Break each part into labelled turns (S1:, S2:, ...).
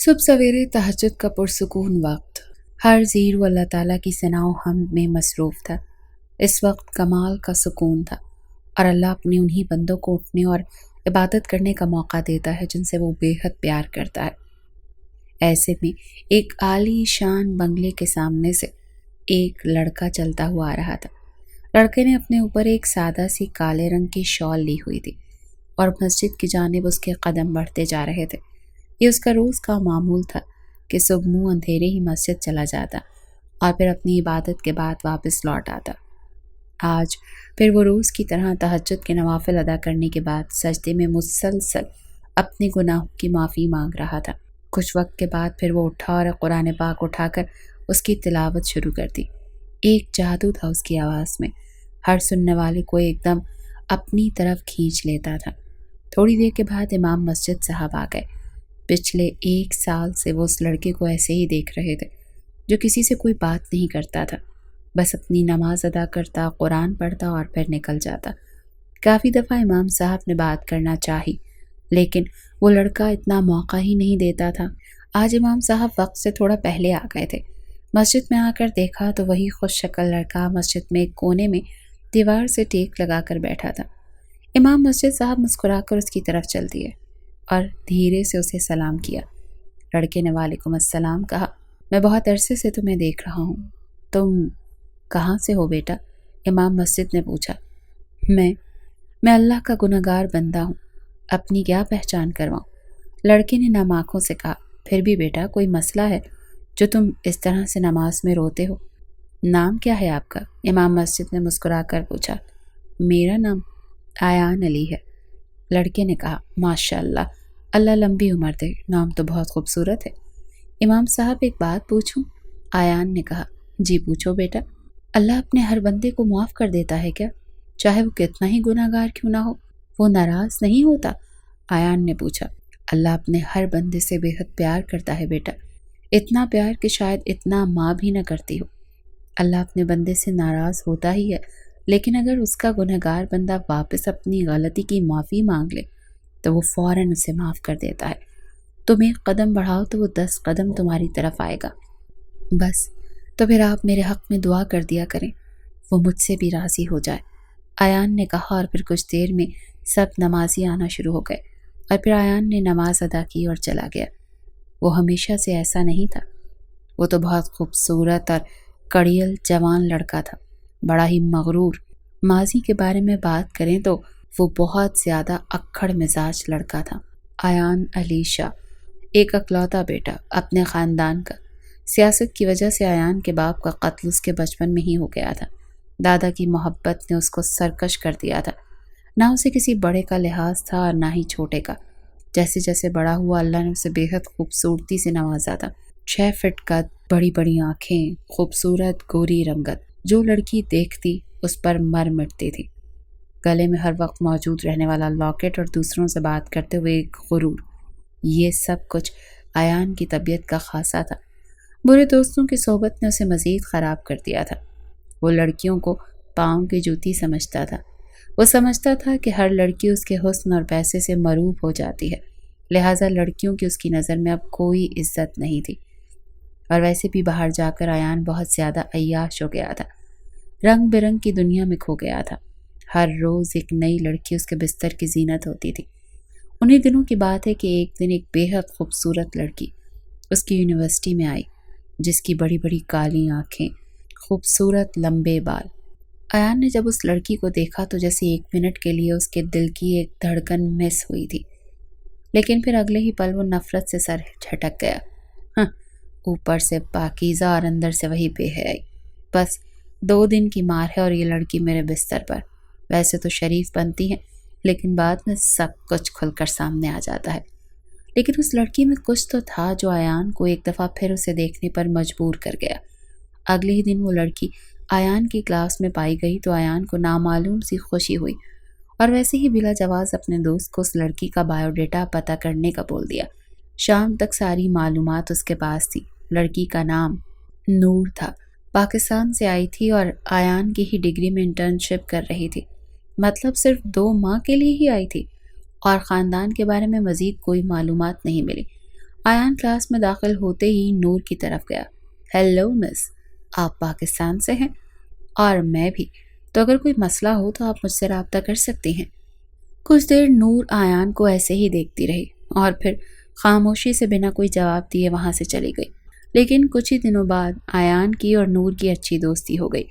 S1: صبح سویرے تہجد کا پرسکون وقت، ہر زیر و اللہ تعالیٰ کی ثنا و حمد میں مصروف تھا۔ اس وقت کمال کا سکون تھا اور اللہ اپنے انہی بندوں کو اٹھنے اور عبادت کرنے کا موقع دیتا ہے جن سے وہ بے حد پیار کرتا ہے۔ ایسے میں ایک عالی شان بنگلے کے سامنے سے ایک لڑکا چلتا ہوا آ رہا تھا۔ لڑکے نے اپنے اوپر ایک سادہ سی کالے رنگ کی شال لی ہوئی تھی اور مسجد کی جانب اس کے قدم بڑھتے جا رہے تھے۔ یہ اس کا روز کا معمول تھا کہ صبح منہ اندھیرے ہی مسجد چلا جاتا اور پھر اپنی عبادت کے بعد واپس لوٹ آتا۔ آج پھر وہ روز کی طرح تہجد کے نوافل ادا کرنے کے بعد سجدے میں مسلسل اپنے گناہوں کی معافی مانگ رہا تھا۔ کچھ وقت کے بعد پھر وہ اٹھا اور قرآن پاک اٹھا کر اس کی تلاوت شروع کر دی۔ ایک جادو تھا اس کی آواز میں، ہر سننے والے کو ایک دم اپنی طرف کھینچ لیتا تھا۔ تھوڑی دیر کے بعد امام مسجد صاحب آ گئے۔ پچھلے 1 سال سے وہ اس لڑکے کو ایسے ہی دیکھ رہے تھے جو کسی سے کوئی بات نہیں کرتا تھا، بس اپنی نماز ادا کرتا، قرآن پڑھتا اور پھر نکل جاتا۔ کافی دفعہ امام صاحب نے بات کرنا چاہی لیکن وہ لڑکا اتنا موقع ہی نہیں دیتا تھا۔ آج امام صاحب وقت سے تھوڑا پہلے آ گئے تھے۔ مسجد میں آ کر دیکھا تو وہی خوش شکل لڑکا مسجد میں ایک کونے میں دیوار سے ٹیک لگا کر بیٹھا تھا۔ امام مسجد صاحب مسکرا کر اس کی طرف چل دیے اور دھیرے سے اسے سلام کیا۔ لڑکے نے وعلیکم السلام کہا۔ میں بہت عرصے سے تمہیں دیکھ رہا ہوں، تم کہاں سے ہو بیٹا؟ امام مسجد نے پوچھا۔ میں اللہ کا گنہگار بندہ ہوں، اپنی کیا پہچان کرواؤں؟ لڑکے نے نم آنکھوں سے کہا۔ پھر بھی بیٹا کوئی مسئلہ ہے جو تم اس طرح سے نماز میں روتے ہو؟ نام کیا ہے آپ کا؟ امام مسجد نے مسکرا کر پوچھا۔ میرا نام ایان علی ہے، لڑکے نے کہا۔ ماشاء اللہ، اللہ لمبی عمر دے، نام تو بہت خوبصورت ہے۔ امام صاحب ایک بات پوچھوں؟ ایان نے کہا۔ جی پوچھو بیٹا۔ اللہ اپنے ہر بندے کو معاف کر دیتا ہے کیا؟ چاہے وہ کتنا ہی گناہ گار کیوں نہ ہو، وہ ناراض نہیں ہوتا؟ ایان نے پوچھا۔ اللہ اپنے ہر بندے سے بے حد پیار کرتا ہے بیٹا، اتنا پیار کہ شاید اتنا ماں بھی نہ کرتی ہو۔ اللہ اپنے بندے سے ناراض ہوتا ہی ہے، لیکن اگر اس کا گنہگار بندہ واپس اپنی غلطی کی معافی مانگ لے تو وہ فوراً اسے معاف کر دیتا ہے۔ تم 1 قدم بڑھاؤ تو وہ 10 قدم تمہاری طرف آئے گا۔ بس تو پھر آپ میرے حق میں دعا کر دیا کریں، وہ مجھ سے بھی راضی ہو جائے، ایان نے کہا۔ اور پھر کچھ دیر میں سب نمازی آنا شروع ہو گئے اور پھر ایان نے نماز ادا کی اور چلا گیا۔ وہ ہمیشہ سے ایسا نہیں تھا، وہ تو بہت خوبصورت اور کڑیل جوان لڑکا تھا، بڑا ہی مغرور۔ ماضی کے بارے میں بات کریں تو وہ بہت زیادہ اکھڑ مزاج لڑکا تھا۔ ایان علی شاہ ایک اکلوتا بیٹا اپنے خاندان کا۔ سیاست کی وجہ سے ایان کے باپ کا قتل اس کے بچپن میں ہی ہو گیا تھا۔ دادا کی محبت نے اس کو سرکش کر دیا تھا، نہ اسے کسی بڑے کا لحاظ تھا اور نہ ہی چھوٹے کا۔ جیسے جیسے بڑا ہوا اللہ نے اسے بے حد خوبصورتی سے نوازا تھا۔ 6 فٹ قد، بڑی بڑی آنکھیں، خوبصورت گوری رنگت، جو لڑکی دیکھتی اس پر مر مٹتی تھی۔ گلے میں ہر وقت موجود رہنے والا لاکٹ اور دوسروں سے بات کرتے ہوئے ایک غرور، یہ سب کچھ ایان کی طبیعت کا خاصہ تھا۔ برے دوستوں کی صحبت نے اسے مزید خراب کر دیا تھا۔ وہ لڑکیوں کو پاؤں کی جوتی سمجھتا تھا۔ وہ سمجھتا تھا کہ ہر لڑکی اس کے حسن اور پیسے سے مروب ہو جاتی ہے، لہٰذا لڑکیوں کی اس کی نظر میں اب کوئی عزت نہیں تھی۔ اور ویسے بھی باہر جا کر ایان بہت زیادہ عیاش ہو گیا تھا، رنگ برنگ کی دنیا میں کھو گیا تھا۔ ہر روز ایک نئی لڑکی اس کے بستر کی زینت ہوتی تھی۔ انہی دنوں کی بات ہے کہ ایک دن ایک بے حد خوبصورت لڑکی اس کی یونیورسٹی میں آئی، جس کی بڑی بڑی کالی آنکھیں، خوبصورت لمبے بال۔ ایان نے جب اس لڑکی کو دیکھا تو جیسے 1 منٹ کے لیے اس کے دل کی ایک دھڑکن مس ہوئی تھی، لیکن پھر اگلے ہی پل وہ نفرت سے سر جھٹک گیا۔ اوپر سے پاکیزہ اور اندر سے وہی بے حیائی، بس 2 دن کی مار ہے اور یہ لڑکی میرے بستر پر۔ ویسے تو شریف بنتی ہیں لیکن بعد میں سب کچھ کھل کر سامنے آ جاتا ہے۔ لیکن اس لڑکی میں کچھ تو تھا جو ایان کو ایک دفعہ پھر اسے دیکھنے پر مجبور کر گیا۔ اگلے ہی دن وہ لڑکی ایان کی کلاس میں پائی گئی تو ایان کو نامعلوم سی خوشی ہوئی اور ویسے ہی بلا جواز اپنے دوست کو اس لڑکی کا بایو ڈیٹا پتہ کرنے کا بول دیا۔ شام تک ساری معلومات اس کے پاس تھی۔ لڑکی کا نام نور تھا، پاکستان سے آئی تھی اور ایان کی ہی ڈگری میں انٹرنشپ کر رہی تھی، مطلب صرف 2 ماہ کے لیے ہی آئی تھی، اور خاندان کے بارے میں مزید کوئی معلومات نہیں ملی۔ آیان کلاس میں داخل ہوتے ہی نور کی طرف گیا۔ ہیلو مس، آپ پاکستان سے ہیں؟ اور میں بھی، تو اگر کوئی مسئلہ ہو تو آپ مجھ سے رابطہ کر سکتے ہیں۔ کچھ دیر نور آیان کو ایسے ہی دیکھتی رہی اور پھر خاموشی سے بنا کوئی جواب دیے وہاں سے چلی گئی۔ لیکن کچھ ہی دنوں بعد آیان کی اور نور کی اچھی دوستی ہو گئی۔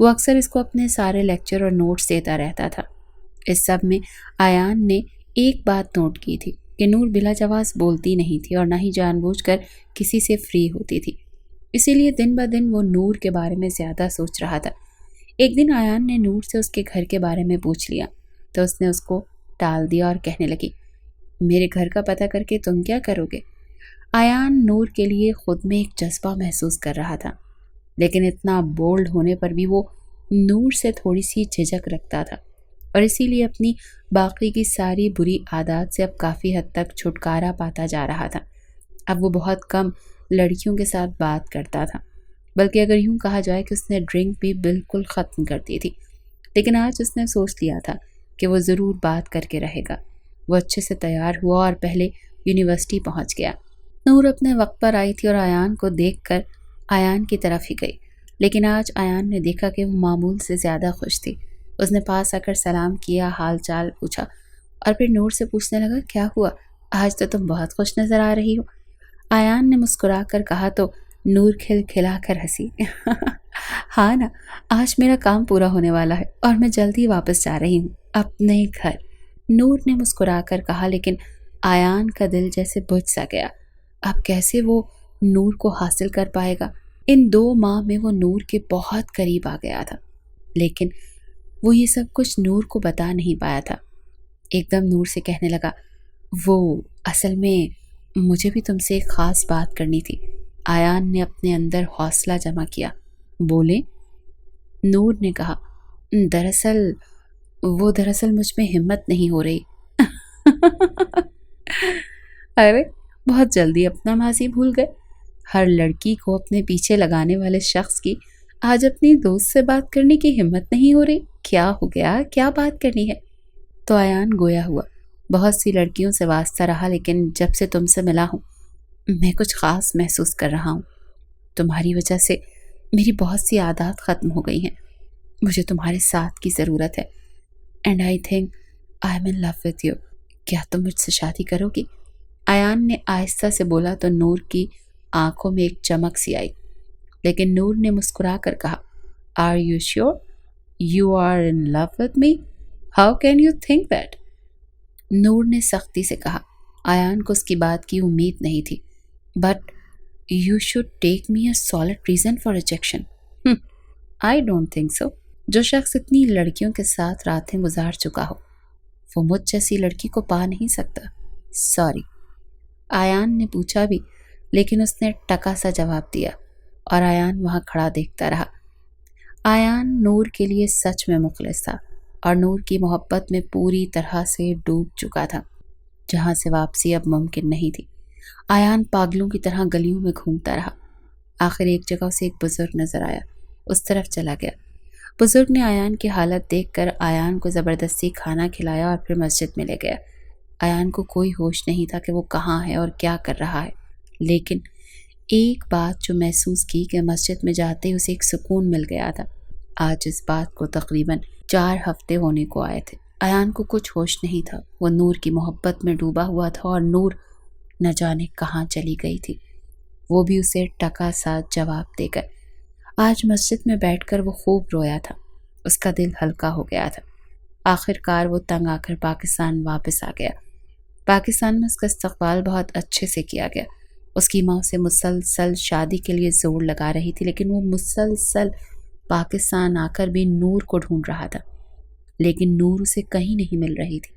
S1: وہ اکثر اس کو اپنے سارے لیکچر اور نوٹس دیتا رہتا تھا۔ اس سب میں آیان نے ایک بات نوٹ کی تھی کہ نور بلا جواز بولتی نہیں تھی اور نہ ہی جان بوجھ کر کسی سے فری ہوتی تھی۔ اسی لیے دن بہ دن وہ نور کے بارے میں زیادہ سوچ رہا تھا۔ ایک دن آیان نے نور سے اس کے گھر کے بارے میں پوچھ لیا تو اس نے اس کو ٹال دیا اور کہنے لگی، میرے گھر کا پتہ کر کے تم کیا کرو گے؟ آیان نور کے لیے خود میں ایک جذبہ محسوس کر رہا تھا، لیکن اتنا بولڈ ہونے پر بھی وہ نور سے تھوڑی سی جھجک رکھتا تھا اور اسی لیے اپنی باقی کی ساری بری عادات سے اب کافی حد تک چھٹکارا پاتا جا رہا تھا۔ اب وہ بہت کم لڑکیوں کے ساتھ بات کرتا تھا، بلکہ اگر یوں کہا جائے کہ اس نے ڈرنک بھی بالکل ختم کر دی تھی۔ لیکن آج اس نے سوچ لیا تھا کہ وہ ضرور بات کر کے رہے گا۔ وہ اچھے سے تیار ہوا اور پہلے یونیورسٹی پہنچ گیا۔ نور اپنے وقت پر آئی تھی اور آیان کو دیکھ کر آیان کی طرف ہی گئی، لیکن آج آیان نے دیکھا کہ وہ معمول سے زیادہ خوش تھی۔ اس نے پاس آ کر سلام کیا، حال چال پوچھا اور پھر نور سے پوچھنے لگا، کیا ہوا؟ آج تو تم بہت خوش نظر آ رہی ہو۔ آیان نے مسکرا کر کہا تو نور کھل کھلا کر ہنسی۔ ہاں نا، آج میرا کام پورا ہونے والا ہے اور میں جلد ہی واپس جا رہی ہوں اپنے گھر۔ نور نے مسکرا کر کہا، لیکن آیان کا دل جیسے بجھ سا گیا۔ اب کیسے وہ نور کو حاصل کر پائے گا؟ ان 2 ماہ میں وہ نور کے بہت قریب آ گیا تھا، لیکن وہ یہ سب کچھ نور کو بتا نہیں پایا تھا۔ ایک دم نور سے کہنے لگا، وہ اصل میں مجھے بھی تم سے ایک خاص بات کرنی تھی۔ آیان نے اپنے اندر حوصلہ جمع کیا۔ بولے؟ نور نے کہا، دراصل مجھ میں ہمت نہیں ہو رہی۔ ارے بہت جلدی اپنا ماضی بھول گئے۔ ہر لڑکی کو اپنے پیچھے لگانے والے شخص کی آج اپنی دوست سے بات کرنے کی ہمت نہیں ہو رہی۔ کیا ہو گیا؟ کیا بات کرنی ہے؟ تو آیان گویا ہوا، بہت سی لڑکیوں سے واسطہ رہا، لیکن جب سے تم سے ملا ہوں میں کچھ خاص محسوس کر رہا ہوں۔ تمہاری وجہ سے میری بہت سی عادات ختم ہو گئی ہیں۔ مجھے تمہارے ساتھ کی ضرورت ہے۔ And I think I am in love with you. کیا تم مجھ سے شادی کرو گی؟ آیان نے آہستہ سے بولا تو نور کی آنکھوں میں ایک چمک سی آئی، لیکن نور نے مسکرا کر کہا، are you sure you are in love with me? How can you think that? Noor نے سختی سے کہا۔ آیان کو اس کی بات کی امید نہیں تھی۔ But you should take me a solid reason for rejection. I don't think so. جو شخص اتنی لڑکیوں کے ساتھ راتیں گزار چکا ہو وہ مجھ جیسی لڑکی کو پا نہیں سکتا۔ سوری۔ آیان نے پوچھا بھی، لیکن اس نے ٹکا سا جواب دیا اور آیان وہاں کھڑا دیکھتا رہا۔ آیان نور کے لیے سچ میں مخلص تھا اور نور کی محبت میں پوری طرح سے ڈوب چکا تھا، جہاں سے واپسی اب ممکن نہیں تھی۔ آیان پاگلوں کی طرح گلیوں میں گھومتا رہا۔ آخر ایک جگہ اسے ایک بزرگ نظر آیا، اس طرف چلا گیا۔ بزرگ نے آیان کی حالت دیکھ کر آیان کو زبردستی کھانا کھلایا اور پھر مسجد میں لے گیا۔ آیان کو کوئی ہوش نہیں تھا کہ وہ کہاں ہے اور کیا کر رہا ہے، لیکن ایک بات جو محسوس کی کہ مسجد میں جاتے اسے ایک سکون مل گیا تھا۔ آج اس بات کو تقریباً 4 ہفتے ہونے کو آئے تھے۔ آیان کو کچھ ہوش نہیں تھا، وہ نور کی محبت میں ڈوبا ہوا تھا اور نور نہ جانے کہاں چلی گئی تھی، وہ بھی اسے ٹکا سا جواب دے کر۔ آج مسجد میں بیٹھ کر وہ خوب رویا تھا، اس کا دل ہلکا ہو گیا تھا۔ آخر کار وہ تنگ آ کر پاکستان واپس آ گیا۔ پاکستان میں اس کا استقبال بہت اچھے سے کیا گیا۔ اس کی ماں اسے مسلسل شادی کے لیے زور لگا رہی تھی، لیکن وہ مسلسل پاکستان آ کر بھی نور کو ڈھونڈ رہا تھا، لیکن نور اسے کہیں نہیں مل رہی تھی۔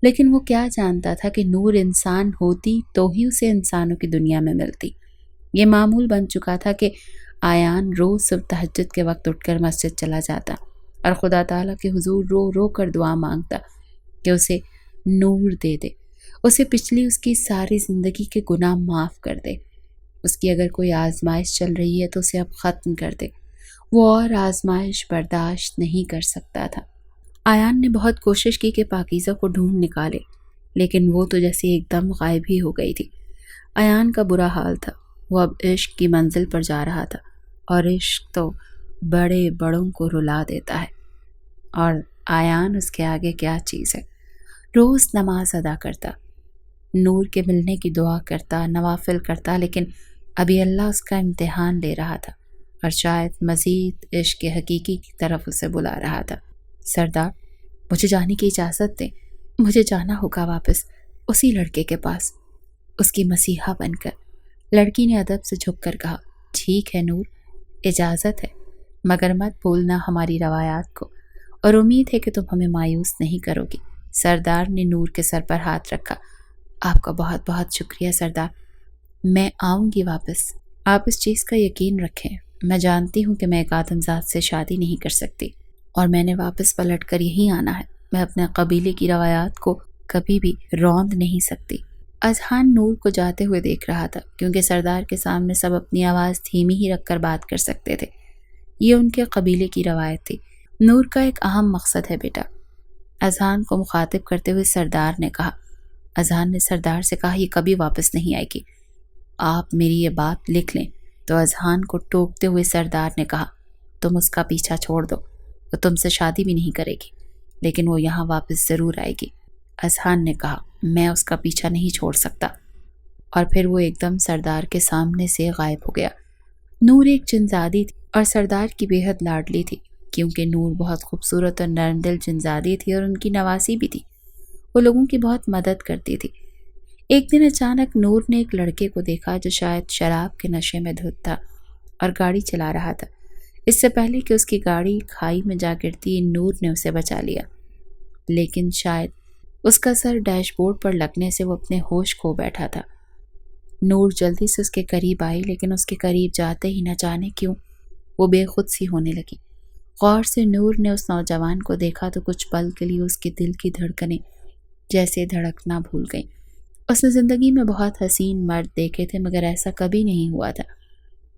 S1: لیکن وہ کیا جانتا تھا کہ نور انسان ہوتی تو ہی اسے انسانوں کی دنیا میں ملتی۔ یہ معمول بن چکا تھا کہ آیان روز صبح تہجد کے وقت اٹھ کر مسجد چلا جاتا اور خدا تعالیٰ کے حضور رو رو کر دعا مانگتا کہ اسے نور دے دے، اسے پچھلی اس کی ساری زندگی کے گناہ معاف کر دے، اس کی اگر کوئی آزمائش چل رہی ہے تو اسے اب ختم کر دے۔ وہ اور آزمائش برداشت نہیں کر سکتا تھا۔ آیان نے بہت کوشش کی کہ پاکیزہ کو ڈھونڈ نکالے، لیکن وہ تو جیسے ایک دم غائب ہی ہو گئی تھی۔ ایان کا برا حال تھا، وہ اب عشق کی منزل پر جا رہا تھا، اور عشق تو بڑے بڑوں کو رلا دیتا ہے، اور ایان اس کے آگے کیا چیز ہے۔ روز نماز ادا کرتا، نور کے ملنے کی دعا کرتا، نوافل کرتا، لیکن ابھی اللہ اس کا امتحان لے رہا تھا، اور شاید مزید عشق حقیقی کی طرف اسے بلا رہا تھا۔ سردار، مجھے جانے کی اجازت دیں، مجھے جانا ہوگا واپس اسی لڑکے کے پاس، اس کی مسیحا بن کر۔ لڑکی نے ادب سے جھک کر کہا، ٹھیک ہے نور، اجازت ہے، مگر مت بھولنا ہماری روایات کو، اور امید ہے کہ تم ہمیں مایوس نہیں کرو گی۔ سردار نے نور کے سر پر ہاتھ رکھا، آپ کا بہت بہت شکریہ سردار، میں آؤں گی واپس۔ آپ اس چیز کا یقین رکھیں، میں جانتی ہوں کہ میں ایک آدم ذات سے شادی نہیں کر سکتی، اور میں نے واپس پلٹ کر یہیں آنا ہے۔ میں اپنے قبیلے کی روایات کو کبھی بھی روند نہیں سکتی۔ اذہان نور کو جاتے ہوئے دیکھ رہا تھا، کیونکہ سردار کے سامنے سب اپنی آواز دھیمی ہی رکھ کر بات کر سکتے تھے، یہ ان کے قبیلے کی روایت تھی۔ نور کا ایک اہم مقصد ہے بیٹا، اذہان کو مخاطب کرتے ہوئے سردار نے کہا۔ اذہان نے سردار سے کہا، یہ کبھی واپس نہیں آئے گی، آپ میری یہ بات لکھ لیں۔ تو اذہان کو ٹوکتے ہوئے سردار نے کہا، تم اس کا پیچھا چھوڑ دو، وہ تم سے شادی بھی نہیں کرے گی، لیکن وہ یہاں واپس ضرور آئے گی۔ اذہان نے کہا، میں اس کا پیچھا نہیں چھوڑ سکتا، اور پھر وہ ایک دم سردار کے سامنے سے غائب ہو گیا۔ نور ایک جنزادی تھی اور سردار کی بے حد لاڈلی تھی، کیونکہ نور بہت خوبصورت اور نرم دل جنزادی تھی اور ان کی نواسی بھی تھی، وہ لوگوں کی بہت مدد کرتی تھی۔ ایک دن اچانک نور نے ایک لڑکے کو دیکھا جو شاید شراب کے نشے میں دھت تھا اور گاڑی چلا رہا تھا۔ اس سے پہلے کہ اس کی گاڑی کھائی میں جا گرتی، نور نے اسے بچا لیا، لیکن شاید اس کا سر ڈیش بورڈ پر لگنے سے وہ اپنے ہوش کھو بیٹھا تھا۔ نور جلدی سے اس کے قریب آئی، لیکن اس کے قریب جاتے ہی نہ جانے کیوں وہ بے خود سی ہونے لگی۔ غور سے نور نے اس نوجوان کو دیکھا تو کچھ پل کے لیے اس کے دل کی دھڑکنیں جیسے دھڑکنا بھول گئیں۔ اس نے زندگی میں بہت حسین مرد دیکھے تھے، مگر ایسا کبھی نہیں ہوا تھا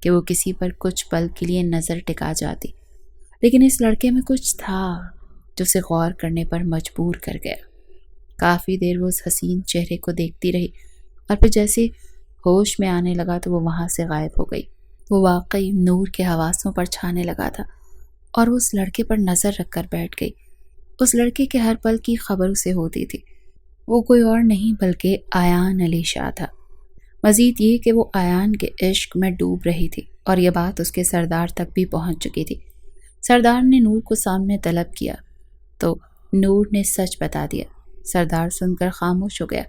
S1: کہ وہ کسی پر کچھ پل کے لیے نظر ٹکا جاتی، لیکن اس لڑکے میں کچھ تھا جو اسے غور کرنے پر مجبور کر گیا۔ کافی دیر وہ اس حسین چہرے کو دیکھتی رہی، اور پھر جیسے ہوش میں آنے لگا تو وہ وہاں سے غائب ہو گئی۔ وہ واقعی نور کے حواسوں پر چھانے لگا تھا، اور وہ اس لڑکے پر نظر رکھ کر بیٹھ گئی۔ اس لڑکے کے ہر پل کی خبر اسے ہوتی تھی، وہ کوئی اور نہیں بلکہ ایان علی شاہ تھا۔ مزید یہ کہ وہ ایان کے عشق میں ڈوب رہی تھی، اور یہ بات اس کے سردار تک بھی پہنچ چکی تھی۔ سردار نے نور کو سامنے طلب کیا تو نور نے سچ بتا دیا۔ سردار سن کر خاموش ہو گیا۔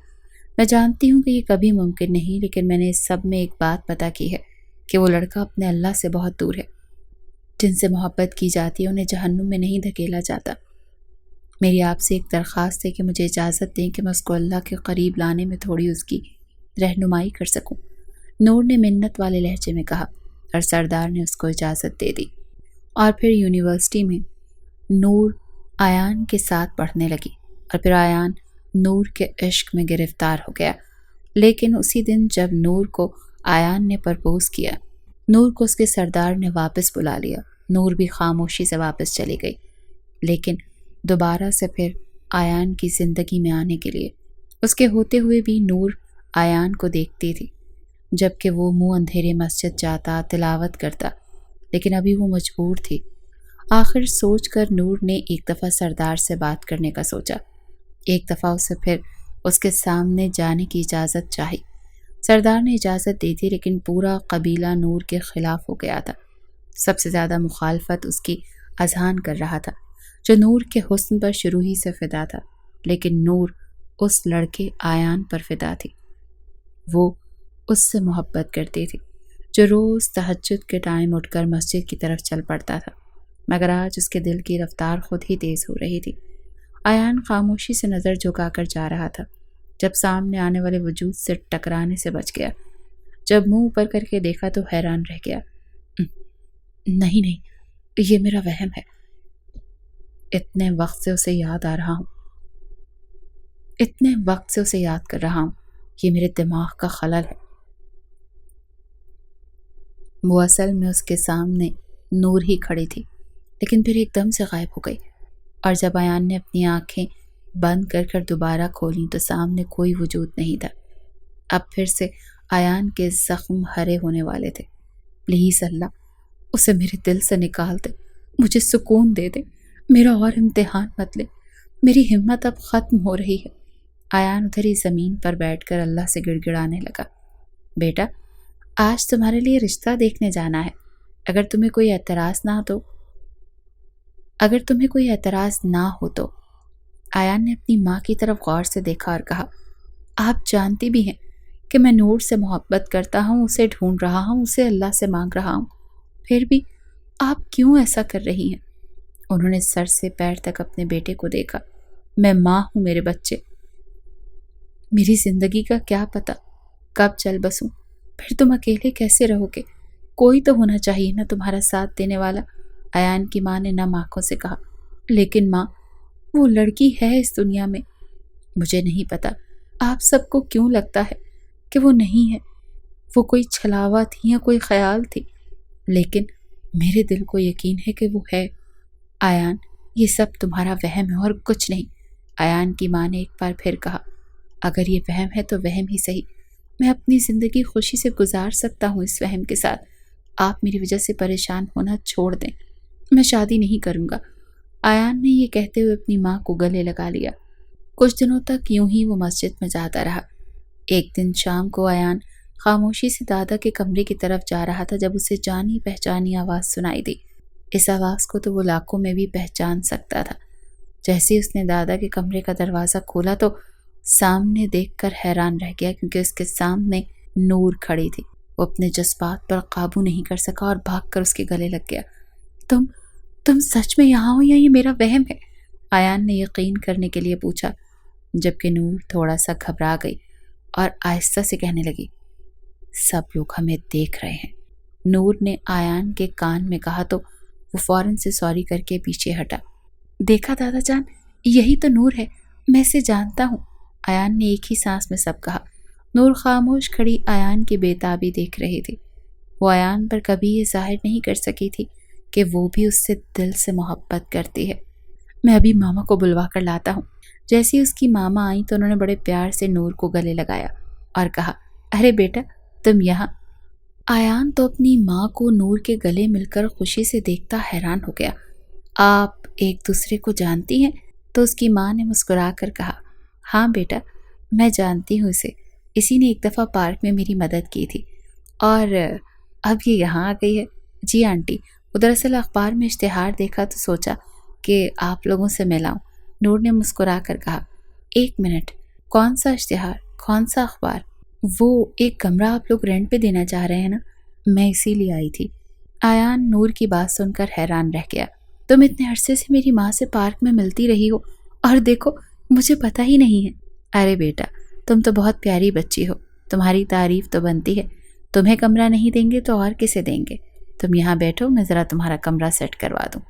S1: میں جانتی ہوں کہ یہ کبھی ممکن نہیں، لیکن میں نے اس سب میں ایک بات پتہ کی ہے کہ وہ لڑکا اپنے اللہ سے بہت دور ہے۔ جن سے محبت کی جاتی ہے انہیں جہنم میں نہیں دھکیلا جاتا۔ میری آپ سے ایک درخواست ہے کہ مجھے اجازت دیں کہ میں اس کو اللہ کے قریب لانے میں تھوڑی اس کی رہنمائی کر سکوں، نور نے منت والے لہجے میں کہا، اور سردار نے اس کو اجازت دے دی۔ اور پھر یونیورسٹی میں نور ایان کے ساتھ پڑھنے لگی، اور پھر ایان نور کے عشق میں گرفتار ہو گیا۔ لیکن اسی دن جب نور کو ایان نے پرپوز کیا، نور کو اس کے سردار نے واپس بلا لیا۔ نور بھی خاموشی سے واپس چلی گئی، لیکن دوبارہ سے پھر ایان کی زندگی میں آنے کے لیے اس کے ہوتے ہوئے بھی نور ایان کو دیکھتی تھی، جبکہ وہ منہ اندھیرے مسجد جاتا، تلاوت کرتا، لیکن ابھی وہ مجبور تھی۔ آخر سوچ کر نور نے ایک دفعہ سردار سے بات کرنے کا سوچا، ایک دفعہ اسے پھر اس کے سامنے جانے کی اجازت چاہی۔ سردار نے اجازت دی تھی، لیکن پورا قبیلہ نور کے خلاف ہو گیا تھا۔ سب سے زیادہ مخالفت اس کی اذہان کر رہا تھا، جو نور کے حسن پر شروع ہی سے فدا تھا، لیکن نور اس لڑکے ایان پر فدا تھی۔ وہ اس سے محبت کرتی تھی، جو روز تہجد کے ٹائم اٹھ کر مسجد کی طرف چل پڑتا تھا، مگر آج اس کے دل کی رفتار خود ہی تیز ہو رہی تھی۔ ایان خاموشی سے نظر جھکا کر جا رہا تھا، جب سامنے آنے والے وجود سے ٹکرانے سے بچ گیا۔ جب منہ اوپر کر کے دیکھا تو حیران رہ گیا۔ نہیں، یہ میرا وہم ہے، اتنے وقت سے اسے یاد آ رہا ہوں، اتنے وقت سے اسے یاد کر رہا ہوں، یہ میرے دماغ کا خلل ہے۔ وہ اصل میں اس کے سامنے نور ہی کھڑی تھی، لیکن پھر ایک دم سے غائب ہو گئی، اور جب ایان نے اپنی آنکھیں بند کر کر دوبارہ کھولیں تو سامنے کوئی وجود نہیں تھا۔ اب پھر سے آیان کے زخم ہرے ہونے والے تھے۔ پلیز اللہ، اسے میرے دل سے نکال دے، مجھے سکون دے دے، میرا اور امتحان مت لے، میری ہمت اب ختم ہو رہی ہے۔ آیان ادھر ہی زمین پر بیٹھ کر اللہ سے گڑ گڑانے لگا۔ بیٹا، آج تمہارے لیے رشتہ دیکھنے جانا ہے، اگر تمہیں کوئی اعتراض نہ ہو تو۔ آیان نے اپنی ماں کی طرف غور سے دیکھا اور کہا، آپ جانتی بھی ہیں کہ میں نور سے محبت کرتا ہوں، اسے ڈھونڈ رہا ہوں، اسے اللہ سے مانگ رہا ہوں، پھر بھی آپ کیوں ایسا کر رہی ہیں؟ انہوں نے سر سے پیر تک اپنے بیٹے کو دیکھا۔ میں ماں ہوں میرے بچے، میری زندگی کا کیا پتہ کب چل بسوں، پھر تم اکیلے کیسے رہو گے؟ کوئی تو ہونا چاہیے نا تمہارا ساتھ دینے والا۔ آیان کی ماں نے نم آنکھوں سے کہا، لیکن ماں، وہ لڑکی ہے اس دنیا میں۔ مجھے نہیں پتا آپ سب کو کیوں لگتا ہے کہ وہ نہیں ہے، وہ کوئی چھلاوا تھی یا کوئی خیال تھی، لیکن میرے دل کو یقین ہے کہ وہ ہے۔ آیان، یہ سب تمہارا وہم ہے اور کچھ نہیں۔ آیان کی ماں نے ایک بار پھر کہا، اگر یہ وہم ہے تو وہم ہی صحیح، میں اپنی زندگی خوشی سے گزار سکتا ہوں اس وہم کے ساتھ۔ آپ میری وجہ سے پریشان ہونا چھوڑ دیں، میں شادی نہیں کروں گا۔ آیان نے یہ کہتے ہوئے اپنی ماں کو گلے لگا لیا۔ کچھ دنوں تک یوں ہی وہ مسجد میں جاتا رہا۔ ایک دن شام کو آیان خاموشی سے دادا کے کمرے کی طرف جا رہا تھا جب اسے جانی پہچانی آواز سنائی دی۔ اس آواز کو تو وہ لاکھوں میں بھی پہچان سکتا تھا۔ جیسے ہی اس نے دادا کے کمرے کا دروازہ کھولا تو سامنے دیکھ کر حیران رہ گیا، کیونکہ اس کے سامنے نور کھڑی تھی۔ وہ اپنے جذبات پر قابو نہیں کر سکا اور بھاگ کر اس کے گلے لگ گیا۔ تم سچ میں یہاں ہو یا یہ میرا وہم ہے؟ آیان نے یقین کرنے کے لیے پوچھا، جبکہ نور تھوڑا سا گھبرا گئی اور آہستہ سے کہنے لگی، سب لوگ ہمیں دیکھ رہے ہیں۔ نور نے آیان کے کان میں کہا تو وہ فوراً سے سوری کر کے پیچھے ہٹا۔ دیکھا دادا جان، یہی تو نور ہے، میں اسے جانتا ہوں۔ آیان نے ایک ہی سانس میں سب کہا۔ نور خاموش کھڑی آیان کی بے تابی دیکھ رہی تھی۔ وہ آیان پر کبھی یہ ظاہر نہیں کر سکی تھی کہ وہ بھی اس سے دل سے محبت کرتی ہے۔ میں ابھی ماما کو بلوا کر لاتا ہوں۔ جیسے اس کی ماما آئیں تو انہوں نے بڑے پیار سے نور کو گلے لگایا اور کہا، ارے بیٹا، تم یہاں۔ آیان تو اپنی ماں کو نور کے گلے مل کر خوشی سے دیکھتا حیران ہو گیا۔ آپ ایک دوسرے کو جانتی ہیں؟ تو اس کی ماں نے مسکرا کر کہا، ہاں بیٹا، میں جانتی ہوں اسے، اسی نے ایک دفعہ پارک میں میری مدد کی تھی اور اب یہ یہاں آ گئی ہے۔ جی آنٹی، وہ دراصل اخبار میں اشتہار دیکھا تو سوچا کہ آپ لوگوں سے ملاؤں۔ نور نے مسکرا کر کہا، ایک منٹ، کون سا اشتہار، کون سا اخبار؟ وہ ایک کمرہ آپ لوگ رینٹ پہ دینا چاہ رہے ہیں نا، میں اسی لیے آئی تھی۔ آیان نور کی بات سن کر حیران رہ گیا۔ تم اتنے عرصے سے میری ماں سے پارک میں ملتی رہی ہو اور دیکھو مجھے پتہ ہی نہیں ہے۔ ارے بیٹا، تم تو بہت پیاری بچی ہو، تمہاری تعریف تو بنتی ہے۔ تمہیں کمرہ نہیں دیں گے تو اور کسے دیں گے؟ تم یہاں بیٹھو، میں ذرا تمہارا کمرہ سیٹ کروا دوں۔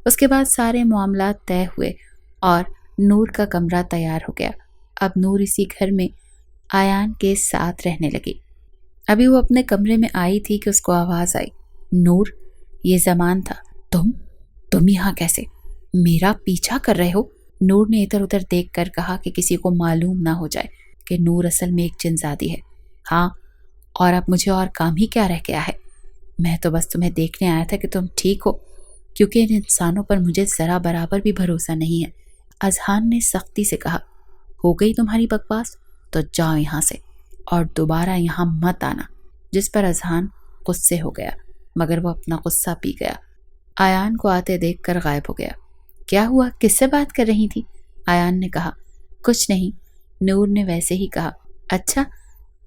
S1: اس کے بعد سارے معاملات طے ہوئے اور نور کا کمرہ تیار ہو گیا۔ اب نور اسی گھر میں آیان کے ساتھ رہنے لگی۔ ابھی وہ اپنے کمرے میں آئی تھی کہ اس کو آواز آئی، نور، یہ زمان تھا، تم یہاں کیسے؟ میرا پیچھا کر رہے ہو؟ نور نے ادھر ادھر دیکھ کر کہا کہ کسی کو معلوم نہ ہو جائے کہ نور اصل میں ایک جنزادی ہے۔ ہاں، اور اب مجھے اور کام ہی کیا رہ گیا ہے؟ میں تو بس تمہیں دیکھنے آیا تھا کہ تم ٹھیک ہو، کیونکہ ان انسانوں پر مجھے ذرا برابر بھی بھروسہ نہیں ہے۔ اذہان نے سختی سے کہا، ہو گئی تمہاری بکواس تو جاؤ یہاں سے اور دوبارہ یہاں مت آنا۔ جس پر اذہان غصے ہو گیا، مگر وہ اپنا غصہ پی گیا۔ آیان کو آتے دیکھ کر غائب ہو گیا۔ کیا ہوا، کس سے بات کر رہی تھی؟ آیان نے کہا، کچھ نہیں۔ نور نے ویسے ہی کہا، اچھا،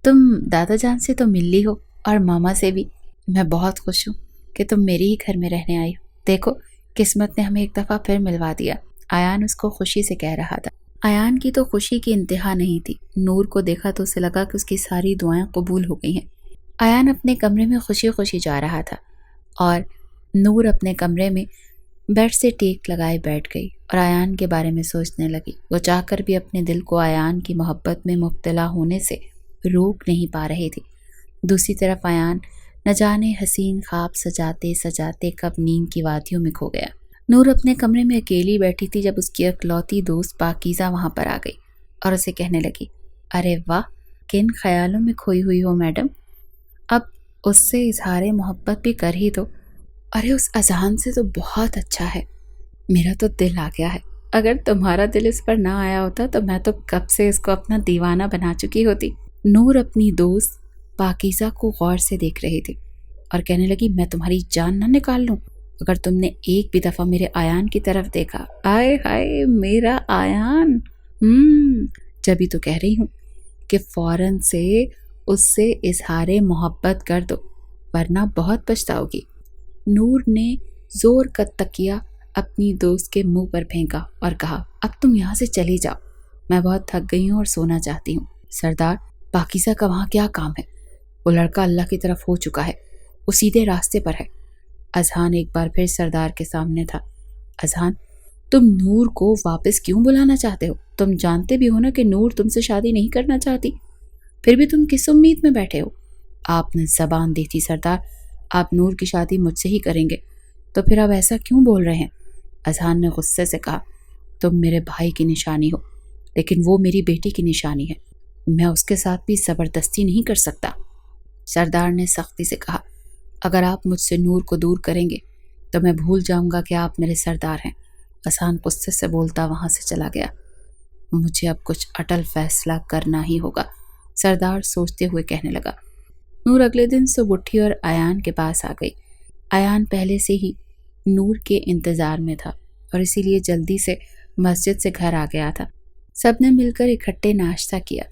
S1: تم دادا جان سے تو مل لی ہو اور ماما سے بھی۔ میں بہت خوش ہوں کہ تم میرے ہی گھر میں رہنے آئی ہو۔ دیکھو، قسمت نے ہمیں ایک دفعہ پھر ملوا دیا۔ آیان اس کو خوشی سے کہہ رہا تھا۔ آیان کی تو خوشی کی انتہا نہیں تھی۔ نور کو دیکھا تو اسے لگا کہ اس کی ساری دعائیں قبول ہو گئی ہیں۔ آیان اپنے کمرے میں خوشی خوشی جا رہا تھا اور نور اپنے کمرے میں بیڈ سے ٹیک لگائے بیٹھ گئی اور آیان کے بارے میں سوچنے لگی۔ وہ چاہ کر بھی اپنے دل کو آیان کی محبت میں مبتلا ہونے سے روک نہیں پا رہی تھی۔ دوسری طرف آیان نہ جانے حسین خواب سجاتے سجاتے کب نیند کی وادیوں میں کھو گیا۔ نور اپنے کمرے میں اکیلی بیٹھی تھی جب اس کی اکلوتی دوست پاکیزہ وہاں پر آ گئی اور اسے کہنے لگی، ارے واہ، کن خیالوں میں کھوئی ہوئی ہو میڈم؟ اب اس سے اظہار محبت بھی کر ہی دو۔ ارے اس اذان سے تو بہت اچھا ہے، میرا تو دل آ گیا ہے۔ اگر تمہارا دل اس پر نہ آیا ہوتا تو میں تو کب سے اس کو اپنا دیوانہ بنا چکی ہوتی۔ نور اپنی دوست پاکیزہ کو غور سے دیکھ رہی تھی اور کہنے لگی، میں تمہاری جان نہ نکال لوں اگر تم نے ایک بھی دفعہ میرے آیان کی طرف دیکھا۔ آئے ہائے میرا آیان، جبھی تو کہہ رہی ہوں کہ فوراً سے اس سے اظہار محبت کر دو ورنہ بہت پچھتاؤ گی۔ نور نے زور کا تکیہ اپنی دوست کے منہ پر پھینکا اور کہا، اب تم یہاں سے چلی جاؤ، میں بہت تھک گئی ہوں اور سونا چاہتی ہوں۔ سردار، پاکیزہ کا وہاں کیا کام ہے؟ وہ لڑکا اللہ کی طرف ہو چکا ہے، وہ سیدھے راستے پر ہے۔ اذہان ایک بار پھر سردار کے سامنے تھا۔ اذہان، تم نور کو واپس کیوں بلانا چاہتے ہو؟ تم جانتے بھی ہو نا کہ نور تم سے شادی نہیں کرنا چاہتی، پھر بھی تم کس امید میں بیٹھے ہو؟ آپ نے زبان دی تھی سردار، آپ نور کی شادی مجھ سے ہی کریں گے، تو پھر اب ایسا کیوں بول رہے ہیں؟ اذہان نے غصے سے کہا، تم میرے بھائی کی نشانی ہو لیکن وہ میری بیٹی کی نشانی ہے، میں اس کے ساتھ بھی زبردستی نہیں کر سکتا۔ سردار نے سختی سے کہا، اگر آپ مجھ سے نور کو دور کریں گے تو میں بھول جاؤں گا کہ آپ میرے سردار ہیں۔ اذہان غصے سے بولتا وہاں سے چلا گیا۔ مجھے اب کچھ اٹل فیصلہ کرنا ہی ہوگا، سردار سوچتے ہوئے کہنے لگا۔ نور اگلے دن صبح اٹھی اور آیان کے پاس آ گئی۔ آیان پہلے سے ہی نور کے انتظار میں تھا اور اسی لیے جلدی سے مسجد سے گھر آ گیا تھا۔ سب نے مل کر اکٹھے ناشتہ کیا۔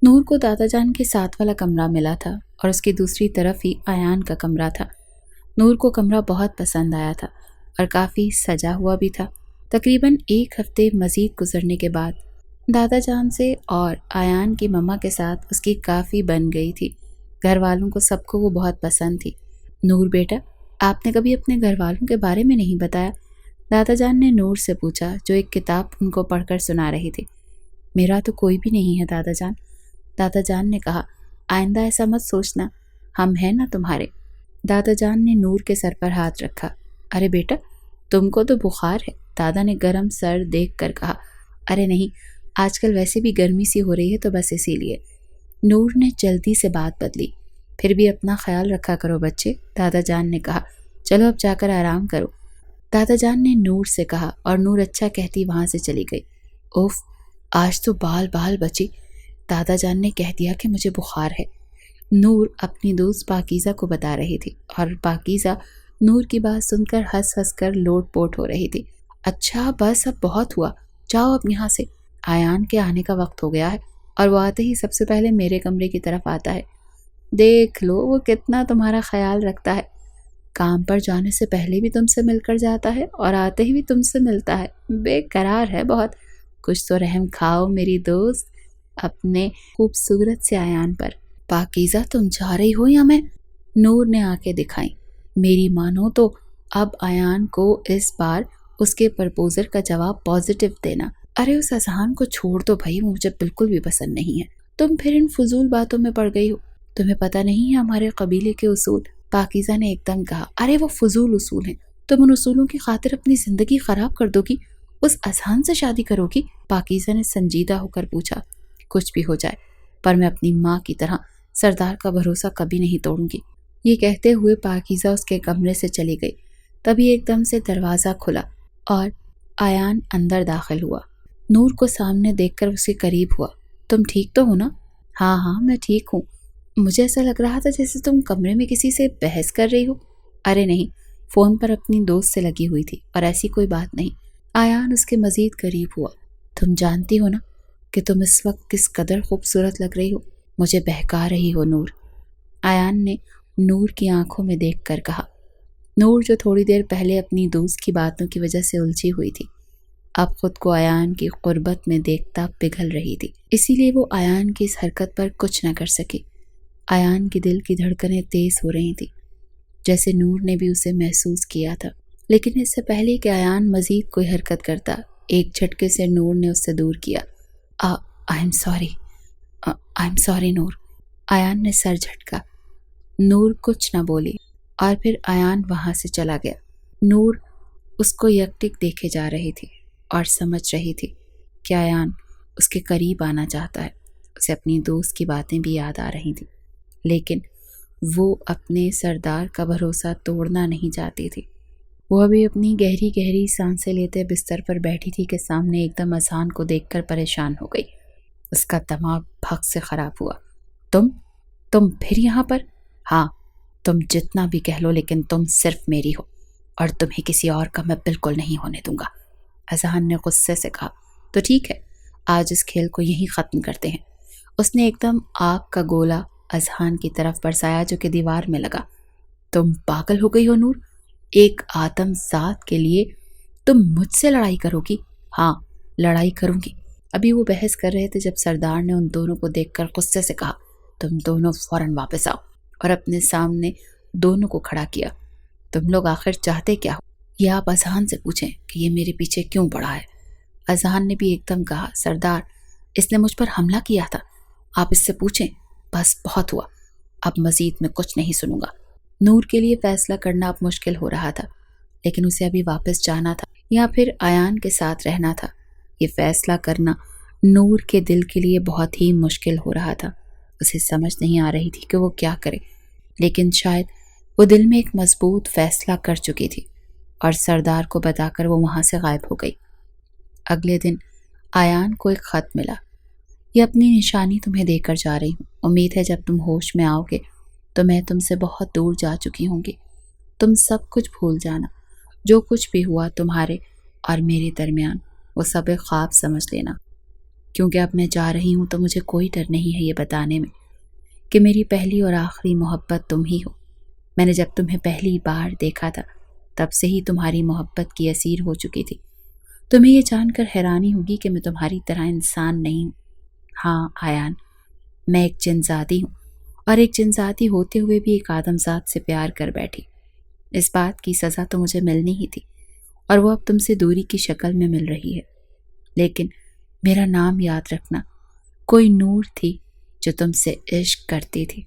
S1: نور کو دادا جان کے ساتھ والا کمرہ ملا تھا اور اس کی دوسری طرف ہی آیان کا کمرہ تھا۔ نور کو کمرہ بہت پسند آیا تھا اور کافی سجا ہوا بھی تھا۔ تقریباً ایک ہفتے مزید گزرنے کے بعد دادا جان سے اور آیان کی مما کے ساتھ اس کی کافی بن گئی تھی۔ گھر والوں کو سب کو وہ بہت پسند تھی۔ نور بیٹا، آپ نے کبھی اپنے گھر والوں کے بارے میں نہیں بتایا؟ دادا جان نے نور سے پوچھا جو ایک کتاب ان کو پڑھ کر سنا رہی تھی۔ میرا تو کوئی بھی نہیں ہے دادا جان، دادا جان نے کہا۔ آئندہ ایسا مت سوچنا، ہم ہیں نا تمہارے۔ دادا جان نے نور کے سر پر ہاتھ رکھا۔ ارے بیٹا، تم کو تو بخار ہے، دادا نے گرم سر دیکھ کر کہا۔ ارے نہیں، آج کل ویسے بھی گرمی سی ہو رہی ہے تو بس اسی لیے۔ نور نے جلدی سے بات بدلی۔ پھر بھی اپنا خیال رکھا کرو بچے، دادا جان نے کہا۔ چلو اب جا کر آرام کرو، دادا جان نے نور سے کہا اور نور اچھا کہتی وہاں سے چلی گئی۔ اوف، آج تو بال بچی، دادا جان نے کہہ دیا کہ مجھے بخار ہے۔ نور اپنی دوست پاکیزہ کو بتا رہی تھی اور پاکیزہ نور کی بات سن کر ہنس کر لوٹ پوٹ ہو رہی تھی۔ اچھا بس اب بہت ہوا، جاؤ اب یہاں سے، آیان کے آنے کا وقت ہو گیا ہے اور وہ آتے ہی سب سے پہلے میرے کمرے کی طرف آتا ہے۔ دیکھ لو وہ کتنا تمہارا خیال رکھتا ہے، کام پر جانے سے پہلے بھی تم سے مل کر جاتا ہے اور آتے ہی بھی تم سے ملتا ہے، بے قرار ہے بہت۔ کچھ تو رحم کھاؤ میری دوست اپنے خوبصورت سے آیان پر۔ پاکیزہ تم جا رہی ہو یا میں؟ نور نے آنکھیں دکھائیں۔ میری مانو تو اب آیان کو اس بار اس کے پرپوزر کا جواب پازیٹیو دینا۔ ارے اس اذہان کو چھوڑ دو بھائی، مجھے بالکل بھی پسند نہیں ہے۔ تم پھر ان فضول باتوں میں پڑ گئی ہو، تمہیں پتہ نہیں ہے ہمارے قبیلے کے اصول، پاکیزہ نے ایک دم کہا۔ ارے وہ فضول اصول ہیں، تم ان اصولوں کی خاطر اپنی زندگی خراب کر دو گی، اس اذہان سے شادی کرو گی؟ پاکیزہ نے سنجیدہ ہو کر پوچھا۔ کچھ بھی ہو جائے پر میں اپنی ماں کی طرح سردار کا بھروسہ کبھی نہیں توڑوں گی۔ یہ کہتے ہوئے پاکیزہ اس کے کمرے سے چلی گئی۔ تبھی ایک دم سے دروازہ کھلا اور آیان اندر داخل ہوا۔ نور کو سامنے دیکھ کر اس کے قریب ہوا۔ تم ٹھیک تو ہو نا؟ ہاں میں ٹھیک ہوں، مجھے ایسا لگ رہا تھا جیسے تم کمرے میں کسی سے بحث کر رہی ہو۔ ارے نہیں، فون پر اپنی دوست سے لگی ہوئی تھی اور ایسی کوئی بات نہیں۔ آیان اس کے مزید قریب ہوا۔ تم جانتی ہو نا کہ تم اس وقت کس قدر خوبصورت لگ رہی ہو، مجھے بہکا رہی ہو نور، آیان نے نور کی آنکھوں میں دیکھ کر کہا۔ نور جو تھوڑی دیر پہلے اپنی دوست کی باتوں کی وجہ سے الجھی ہوئی تھی، اب خود کو آیان کی قربت میں دیکھتا پگھل رہی تھی، اسی لیے وہ آیان کی اس حرکت پر کچھ نہ کر سکی۔ آیان کے دل کی دھڑکنیں تیز ہو رہی تھیں، جیسے نور نے بھی اسے محسوس کیا تھا، لیکن اس سے پہلے کہ آیان مزید کوئی حرکت کرتا، ایک جھٹکے سے نور نے اس سے دور کیا۔ آئی ایم سوری نور، آیان نے سر جھٹکا۔ نور کچھ نہ بولی اور پھر آیان وہاں سے چلا گیا۔ نور اس کو یکٹک دیکھے جا رہی تھی اور سمجھ رہی تھی کہ آیان اس کے قریب آنا چاہتا ہے، اسے اپنی دوست کی باتیں بھی یاد آ رہی تھیں، لیکن وہ اپنے سردار کا بھروسہ توڑنا نہیں چاہتی تھی۔ وہ ابھی اپنی گہری گہری سانسیں لیتے بستر پر بیٹھی تھی کہ سامنے ایک دم اذہان کو دیکھ کر پریشان ہو گئی۔ اس کا دماغ بھگ سے خراب ہوا۔ تم پھر یہاں پر؟ ہاں، تم جتنا بھی کہہ لو لیکن تم صرف میری ہو، اور تمہیں کسی اور کا میں بالکل نہیں ہونے دوں گا، اذہان نے غصے سے کہا۔ تو ٹھیک ہے، آج اس کھیل کو یہیں ختم کرتے ہیں۔ اس نے ایک دم آگ کا گولا اذہان کی طرف برسایا جو کہ دیوار میں لگا۔ تم پاگل ہو گئی ہو نور؟ ایک آدم ذات کے لیے تم مجھ سے لڑائی کرو گی؟ ہاں، لڑائی کروں گی۔ ابھی وہ بحث کر رہے تھے جب سردار نے ان دونوں کو دیکھ کر غصے سے کہا، تم دونوں فوراً واپس آؤ، اور اپنے سامنے دونوں کو کھڑا کیا۔ تم لوگ آخر چاہتے کیا ہو؟ یہ آپ اذہان سے پوچھیں کہ یہ میرے پیچھے کیوں پڑا ہے۔ اذہان نے بھی ایک دم کہا، سردار، اس نے مجھ پر حملہ کیا تھا، آپ اس سے پوچھیں۔ بس بہت ہوا، اب مزید میں کچھ نہیں سنوں گا۔ نور کے لیے فیصلہ کرنا اب مشکل ہو رہا تھا، لیکن اسے ابھی واپس جانا تھا یا پھر ایان کے ساتھ رہنا تھا۔ یہ فیصلہ کرنا نور کے دل کے لیے بہت ہی مشکل ہو رہا تھا۔ اسے سمجھ نہیں آ رہی تھی کہ وہ کیا کرے، لیکن شاید وہ دل میں ایک مضبوط فیصلہ کر چکی تھی، اور سردار کو بتا کر وہ وہاں سے غائب ہو گئی۔ اگلے دن ایان کو ایک خط ملا۔ یہ اپنی نشانی تمہیں دے کر جا رہی ہوں، امید ہے جب تم ہوش میں آؤ گے تو میں تم سے بہت دور جا چکی ہوں گی۔ تم سب کچھ بھول جانا، جو کچھ بھی ہوا تمہارے اور میرے درمیان وہ سب ایک خواب سمجھ لینا، کیونکہ اب میں جا رہی ہوں تو مجھے کوئی ڈر نہیں ہے یہ بتانے میں کہ میری پہلی اور آخری محبت تم ہی ہو۔ میں نے جب تمہیں پہلی بار دیکھا تھا تب سے ہی تمہاری محبت کی اسیر ہو چکی تھی۔ تمہیں یہ جان کر حیرانی ہوگی کہ میں تمہاری طرح انسان نہیں ہوں۔ ہاں ایان، میں ایک جن ذاتی ہوں، اور ایک جن ذاتی ہوتے ہوئے بھی ایک آدم ذات سے پیار کر بیٹھی۔ اس بات کی سزا تو مجھے ملنی ہی تھی، اور وہ اب تم سے دوری کی شکل میں مل رہی ہے۔ لیکن میرا نام یاد رکھنا، کوئی نور تھی جو تم سے عشق کرتی تھی۔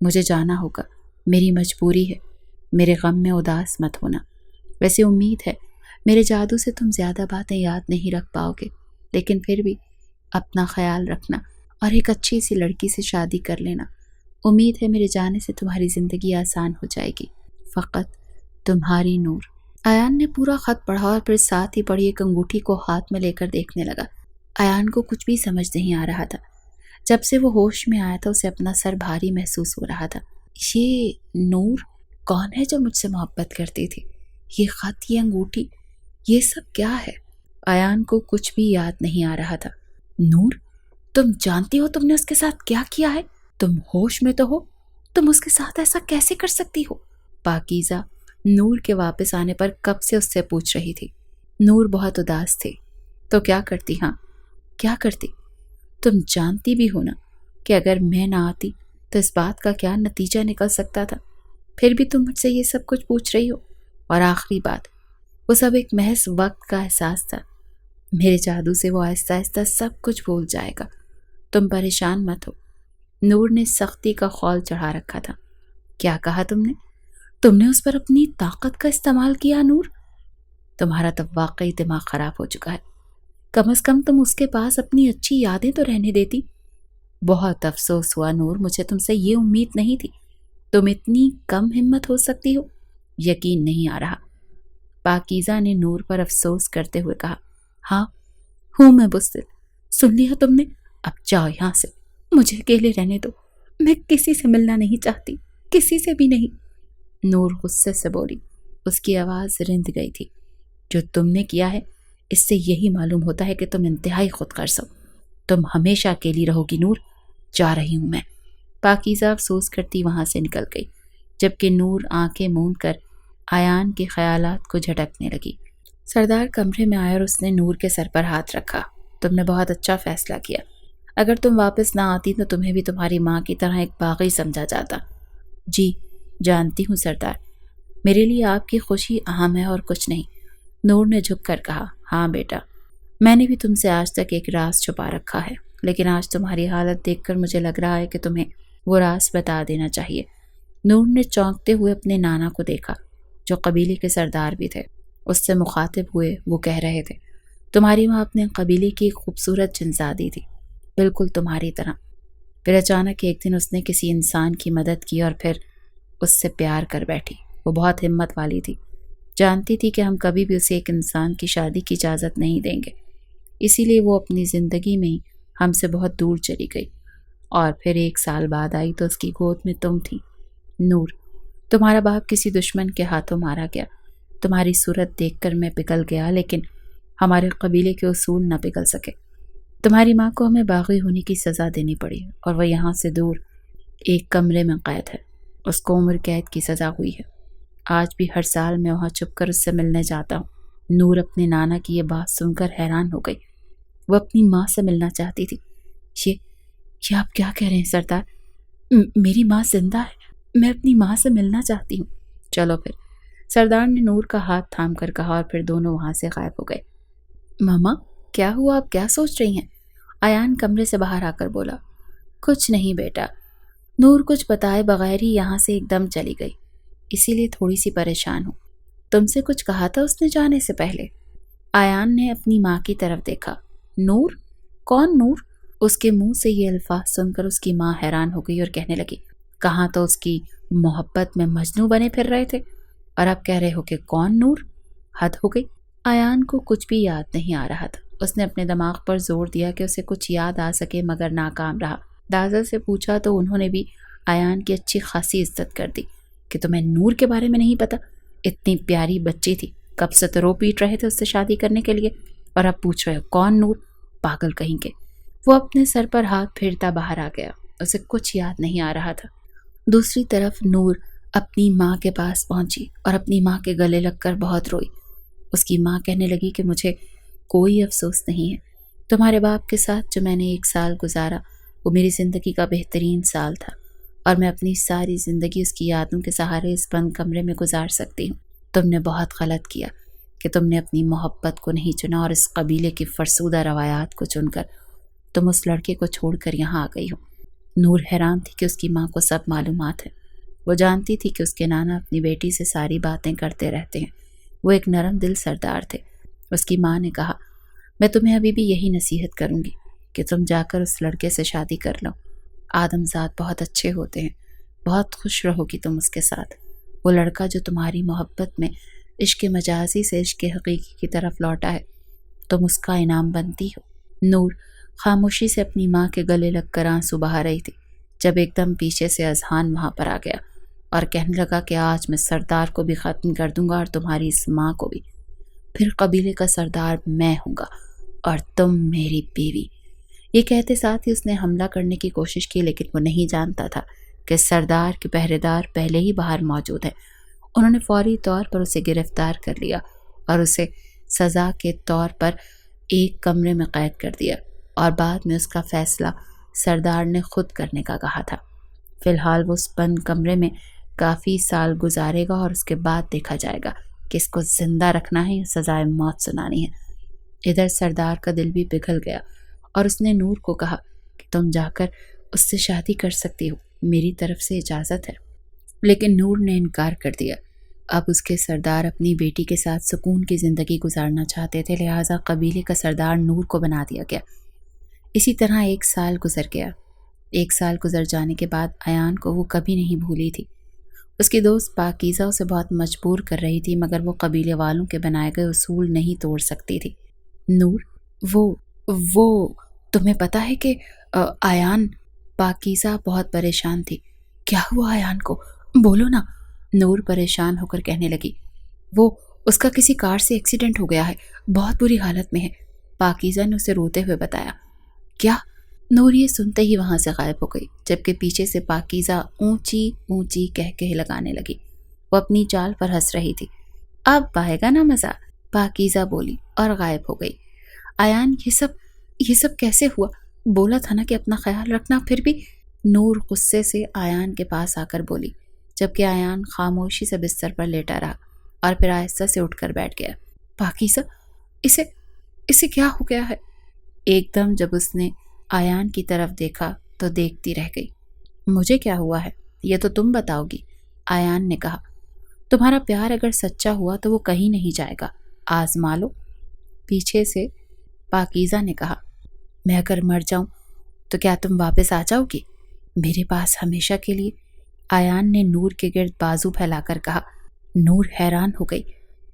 S1: مجھے جانا ہوگا، میری مجبوری ہے، میرے غم میں اداس مت ہونا۔ ویسے امید ہے میرے جادو سے تم زیادہ باتیں یاد نہیں رکھ پاؤ گے، لیکن پھر بھی اپنا خیال رکھنا اور ایک اچھی سی لڑکی سے شادی کر لینا۔ امید ہے میرے جانے سے تمہاری زندگی آسان ہو جائے گی۔ فقط تمہاری نور۔ ایان نے پورا خط پڑھا اور پھر ساتھ ہی پڑھی ایک انگوٹھی کو ہاتھ میں لے کر دیکھنے لگا۔ ایان کو کچھ بھی سمجھ نہیں آ رہا تھا۔ جب سے وہ ہوش میں آیا تھا اسے اپنا سر بھاری محسوس ہو رہا تھا۔ یہ نور کون ہے جو مجھ سے محبت کرتی تھی؟ یہ خط، یہ انگوٹھی، یہ سب کیا ہے؟ ایان کو کچھ بھی یاد نہیں آ رہا تھا۔ نور، تم جانتی ہو تم نے اس کے ساتھ کیا کیا ہے؟ تم ہوش میں تو ہو، تم اس کے ساتھ ایسا کیسے کر سکتی ہو؟ پاکیزہ نور کے واپس آنے پر کب سے اس سے پوچھ رہی تھی۔ نور بہت اداس تھی۔ تو کیا کرتی؟ ہاں کیا کرتی؟ تم جانتی بھی ہو نا کہ اگر میں نہ آتی تو اس بات کا کیا نتیجہ نکل سکتا تھا، پھر بھی تم مجھ سے یہ سب کچھ پوچھ رہی ہو۔ اور آخری بات، وہ سب ایک محض وقت کا احساس تھا، میرے جادو سے وہ آہستہ آہستہ سب کچھ بھول جائے گا۔ تم پریشان مت ہو۔ نور نے سختی کا خول چڑھا رکھا تھا۔ کیا کہا تم نے؟ تم نے اس پر اپنی طاقت کا استعمال کیا نور؟ تمہارا تو واقعی دماغ خراب ہو چکا ہے۔ کم از کم تم اس کے پاس اپنی اچھی یادیں تو رہنے دیتی۔ بہت افسوس ہوا نور، مجھے تم سے یہ امید نہیں تھی، تم اتنی کم ہمت ہو سکتی ہو، یقین نہیں آ رہا۔ پاکیزہ نے نور پر افسوس کرتے ہوئے کہا، ہاں ہوں میں بزدل، سن لیا تم نے؟ اب جاؤ یہاں سے، مجھے اکیلے رہنے دو، میں کسی سے ملنا نہیں چاہتی، کسی سے بھی نہیں۔ نور غصے سے بولی، اس کی آواز رند گئی تھی۔ جو تم نے کیا ہے اس سے یہی معلوم ہوتا ہے کہ تم انتہائی خود غرض ہو، تم ہمیشہ اکیلی رہو گی نور، جا رہی ہوں میں۔ پاکیزہ افسوس کرتی وہاں سے نکل گئی، جبکہ نور آنکھیں موند کر ایان کے خیالات کو جھٹکنے لگی۔ سردار کمرے میں آیا اور اس نے نور کے سر پر ہاتھ رکھا۔ تم نے بہت اچھا فیصلہ کیا، اگر تم واپس نہ آتی تو تمہیں بھی تمہاری ماں کی طرح ایک باغی سمجھا جاتا۔ جی جانتی ہوں سردار، میرے لیے آپ کی خوشی اہم ہے اور کچھ نہیں۔ نور نے جھک کر کہا، ہاں بیٹا، میں نے بھی تم سے آج تک ایک راز چھپا رکھا ہے، لیکن آج تمہاری حالت دیکھ کر مجھے لگ رہا ہے کہ تمہیں وہ راز بتا دینا چاہیے۔ نور نے چونکتے ہوئے اپنے نانا کو دیکھا جو قبیلے کے سردار بھی تھے۔ اس سے مخاطب ہوئے وہ کہہ رہے تھے، تمہاری ماں اپنے قبیلے کی ایک خوبصورت جنزادی تھی، بالکل تمہاری طرح، پھر اچانک ایک دن اس نے کسی انسان کی مدد کی اور پھر اس سے پیار کر بیٹھی۔ وہ بہت ہمت والی تھی، جانتی تھی کہ ہم کبھی بھی اسے ایک انسان کی شادی کی اجازت نہیں دیں گے، اسی لیے وہ اپنی زندگی میں ہی ہم سے بہت دور چلی گئی، اور پھر 1 سال بعد آئی تو اس کی گود میں تم تھی۔ نور، تمہارا باپ کسی دشمن کے ہاتھوں مارا گیا۔ تمہاری صورت دیکھ کر میں پگھل گیا، لیکن ہمارے قبیلے کے اصول نہ پگھل سکے۔ تمہاری ماں کو ہمیں باغی ہونے کی سزا دینی پڑی اور وہ یہاں سے دور ایک کمرے میں قید ہے۔ اس کو عمر قید کی سزا ہوئی ہے۔ آج بھی ہر سال میں وہاں چھپ کر اس سے ملنے جاتا ہوں۔ نور اپنے نانا کی یہ بات سن کر حیران ہو گئی۔ وہ اپنی ماں سے ملنا چاہتی تھی۔ یہ آپ کیا کہہ رہے ہیں سردار؟ میری ماں زندہ ہے، میں اپنی ماں سے ملنا چاہتی ہوں۔ چلو پھر، سردار نے نور کا ہاتھ تھام کر کہا، اور پھر دونوں وہاں سے غائب ہو گئے۔ ماما، کیا ہوا؟ آپ کیا سوچ رہی ہیں؟ ایان کمرے سے باہر آ کر بولا۔ کچھ نہیں بیٹا۔ نور کچھ بتائے بغیر ہی یہاں سے ایک دم چلی گئی، اسی لیے تھوڑی سی پریشان ہوں۔ تم سے کچھ کہا تھا اس نے جانے سے پہلے؟ ایان نے اپنی ماں کی طرف دیکھا۔ نور؟ کون نور؟ اس کے منہ سے یہ الفاظ سن کر اس کی ماں حیران ہو گئی اور کہنے لگی، کہاں تو اس کی محبت میں مجنوں بنے پھر رہے تھے، اور اب کہہ رہے ہو کہ کون نور؟ حد ہو گئی۔ ایان کو کچھ بھی یاد نہیں آ رہا تھا۔ اس نے اپنے دماغ پر زور دیا کہ اسے کچھ یاد آ سکے، مگر ناکام رہا۔ دادا سے پوچھا تو انہوں نے بھی ایان کی اچھی خاصی عزت کر دی کہ تمہیں نور کے بارے میں نہیں پتا؟ اتنی پیاری بچی تھی، کب سے تو رو پیٹ رہے تھے اس سے شادی کرنے کے لیے، اور اب پوچھ رہے ہو کون نور؟ پاگل کہیں کے۔ وہ اپنے سر پر ہاتھ پھیرتا باہر آ گیا۔ اسے کچھ یاد نہیں آ رہا تھا۔ دوسری طرف نور اپنی ماں کے پاس پہنچی اور اپنی ماں کے گلے لگ کر بہت روئی۔ اس کی ماں کہنے لگی کہ مجھے کوئی افسوس نہیں ہے۔ تمہارے باپ کے ساتھ جو میں نے 1 سال گزارا، وہ میری زندگی کا بہترین سال تھا، اور میں اپنی ساری زندگی اس کی یادوں کے سہارے اس بند کمرے میں گزار سکتی ہوں۔ تم نے بہت غلط کیا کہ تم نے اپنی محبت کو نہیں چنا، اور اس قبیلے کی فرسودہ روایات کو چن کر تم اس لڑکے کو چھوڑ کر یہاں آ گئی ہو۔ نور حیران تھی کہ اس کی ماں کو سب معلومات ہے۔ وہ جانتی تھی کہ اس کے نانا اپنی بیٹی سے ساری باتیں کرتے رہتے ہیں۔ وہ ایک نرم دل سردار تھے۔ اس کی ماں نے کہا، میں تمہیں ابھی بھی یہی نصیحت کروں گی کہ تم جا کر اس لڑکے سے شادی کر لو۔ آدم ذات بہت اچھے ہوتے ہیں، بہت خوش رہو گی تم اس کے ساتھ۔ وہ لڑکا جو تمہاری محبت میں عشق مجازی سے عشق حقیقی کی طرف لوٹا ہے، تم اس کا انعام بنتی ہو۔ نور خاموشی سے اپنی ماں کے گلے لگ کر آنسو بہا رہی تھی، جب ایک دم پیچھے سے اذہان وہاں پر آ گیا اور کہنے لگا کہ آج میں سردار کو بھی ختم کر دوں گا اور تمہاری اس ماں کو بھی۔ پھر قبیلے کا سردار میں ہوں گا اور تم میری بیوی۔ یہ کہتے ساتھ ہی اس نے حملہ کرنے کی کوشش کی، لیکن وہ نہیں جانتا تھا کہ سردار کے پہرے دار پہلے ہی باہر موجود ہیں۔ انہوں نے فوری طور پر اسے گرفتار کر لیا اور اسے سزا کے طور پر ایک کمرے میں قید کر دیا، اور بعد میں اس کا فیصلہ سردار نے خود کرنے کا کہا تھا۔ فی الحال وہ اس بند کمرے میں کافی سال گزارے گا، اور اس کے بعد دیکھا جائے گا کہ اس کو زندہ رکھنا ہے یا سزائے موت سنانی ہے۔ ادھر سردار کا دل بھی پگھل گیا، اور اس نے نور کو کہا کہ تم جا کر اس سے شادی کر سکتی ہو، میری طرف سے اجازت ہے۔ لیکن نور نے انکار کر دیا۔ اب اس کے سردار اپنی بیٹی کے ساتھ سکون کی زندگی گزارنا چاہتے تھے، لہٰذا قبیلے کا سردار نور کو بنا دیا گیا۔ اسی طرح 1 سال گزر گیا۔ 1 سال گزر جانے کے بعد ایان کو وہ کبھی نہیں بھولی تھی۔ اس کی دوست پاکیزہ اسے بہت مجبور کر رہی تھی، مگر وہ قبیلے والوں کے بنائے گئے اصول نہیں توڑ سکتی تھی۔ نور، وہ تمہیں پتا ہے کہ ایان؟ پاکیزہ بہت پریشان تھی۔ کیا ہوا ایان کو؟ بولو نا۔ نور پریشان ہو کر کہنے لگی، وہ اس کا کسی کار سے ایکسیڈنٹ ہو گیا ہے، بہت بری حالت میں ہے۔ پاکیزہ نے اسے روتے ہوئے بتایا۔ کیا؟ نور یہ سنتے ہی وہاں سے غائب ہو گئی، جبکہ پیچھے سے پاکیزہ اونچی اونچی کہہ لگانے لگی۔ وہ اپنی چال پر ہنس رہی تھی۔ اب آئے گا نا مزہ، پاکیزہ بولی اور غائب ہو گئی۔ ایان، یہ سب کیسے ہوا؟ بولا تھا نا کہ اپنا خیال رکھنا، پھر بھی؟ نور غصے سے ایان کے پاس آ کر بولی، جبکہ ایان خاموشی سے بستر پر لیٹا رہا اور پھر آہستہ سے اٹھ کر بیٹھ گیا۔ پاکیزہ، اسے کیا ہو گیا ہے؟ ایک دم جب اس نے ایان کی طرف دیکھا تو دیکھتی رہ گئی۔ مجھے کیا ہوا ہے یہ تو تم بتاؤ گی، ایان نے کہا۔ تمہارا پیار اگر سچا ہوا تو وہ کہیں نہیں جائے گا، آزما لو، پیچھے سے پاکیزہ نے کہا۔ میں اگر مر جاؤں تو کیا تم واپس آ جاؤ گی؟ میرے پاس ہمیشہ کے لیے؟ آیان نے نور کے گرد بازو پھیلا کر کہا۔ نور حیران ہو گئی۔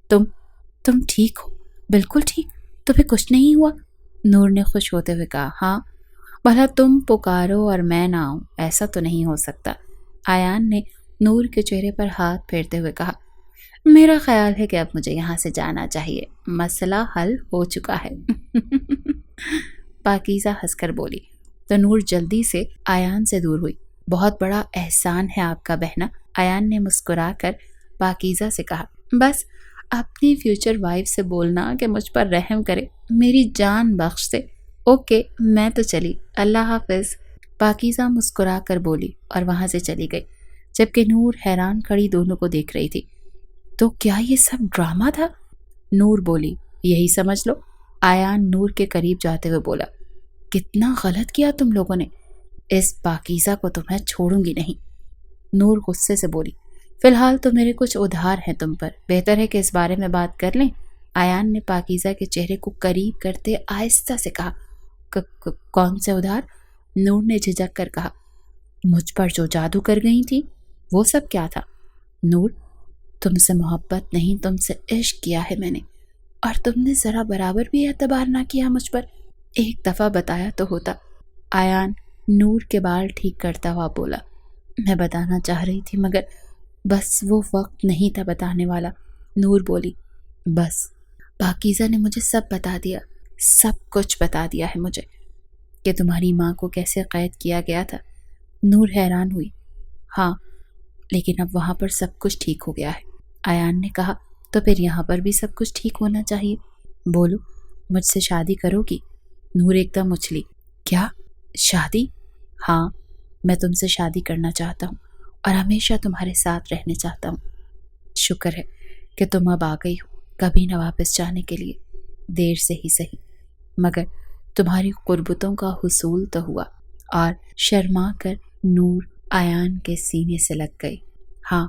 S1: تم ٹھیک ہو؟ بالکل ٹھیک، تمہیں کچھ نہیں ہوا؟ نور نے خوش ہوتے ہوئے کہا۔ ہاں، بھلا تم پکارو اور میں نہ آؤں، ایسا تو نہیں ہو سکتا۔ آیان نے نور کے چہرے پر ہاتھ پھیرتے ہوئے کہا۔ میرا خیال ہے کہ اب مجھے یہاں سے جانا چاہیے، مسئلہ حل ہو چکا ہے۔ پاکیزہ ہنس کر بولی تو نور جلدی سے آیان سے دور ہوئی۔ بہت بڑا احسان ہے آپ کا بہنا، آیان نے مسکرا کر پاکیزہ سے کہا۔ بس اپنی فیوچر وائف سے بولنا کہ مجھ پر رحم کرے، میری جان بخش دے۔ اوکے، میں تو چلی، اللہ حافظ۔ پاکیزہ مسکرا کر بولی اور وہاں سے چلی گئی، جبکہ نور حیران کھڑی دونوں کو دیکھ رہی تھی۔ تو کیا یہ سب ڈرامہ تھا؟ نور بولی۔ یہی سمجھ لو۔ آیان نور کے قریب جاتے ہوئے بولا۔ کتنا غلط کیا تم لوگوں نے، اس پاکیزہ کو تو میں چھوڑوں گی نہیں۔ نور غصے سے بولی۔ فی الحال تو میرے کچھ ادھار ہیں تم پر، بہتر ہے کہ اس بارے میں بات کر لیں۔ آیان نے پاکیزہ کے چہرے کو قریب کرتے آہستہ سے کہا۔ کون سے ادھار؟ نور نے جھجک کر کہا۔ مجھ پر جو جادو کر گئی تھی، وہ سب کیا تھا؟ نور، تم سے محبت نہیں، تم سے عشق کیا ہے میں نے، اور تم نے ذرا برابر بھی اعتبار نہ کیا مجھ پر۔ ایک دفعہ بتایا تو ہوتا۔ آیان نور کے بال ٹھیک کرتا ہوا بولا۔ میں بتانا چاہ رہی تھی مگر بس وہ وقت نہیں تھا بتانے والا۔ نور بولی۔ بس پاکیزہ نے مجھے سب بتا دیا، سب کچھ بتا دیا ہے مجھے، کہ تمہاری ماں کو کیسے قید کیا گیا تھا۔ نور حیران ہوئی۔ ہاں، لیکن اب وہاں پر سب کچھ ٹھیک ہو گیا ہے۔ آیان نے کہا۔ تو پھر یہاں پر بھی سب کچھ ٹھیک ہونا چاہیے۔ بولو، مجھ سے شادی کرو گی؟ نور ایک دم اچھلی۔ کیا شادی؟ ہاں، میں تم سے شادی کرنا چاہتا ہوں اور ہمیشہ تمہارے ساتھ رہنے چاہتا ہوں۔ شکر ہے کہ تم اب آ گئی ہو، کبھی نہ واپس جانے کے لیے، دیر سے ہی صحیح، مگر تمہاری قربتوں کا حصول تو ہوا۔ اور شرما کر نور آیان کے سینے سے لگ گئی۔ ہاں،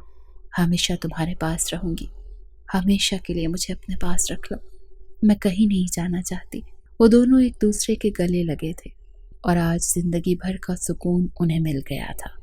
S1: ہمیشہ تمہارے پاس رہوں گی، ہمیشہ کے لیے مجھے اپنے پاس رکھ لو، میں کہیں نہیں جانا چاہتی۔ وہ دونوں ایک دوسرے کے گلے لگے تھے اور آج زندگی بھر کا سکون انہیں مل گیا تھا۔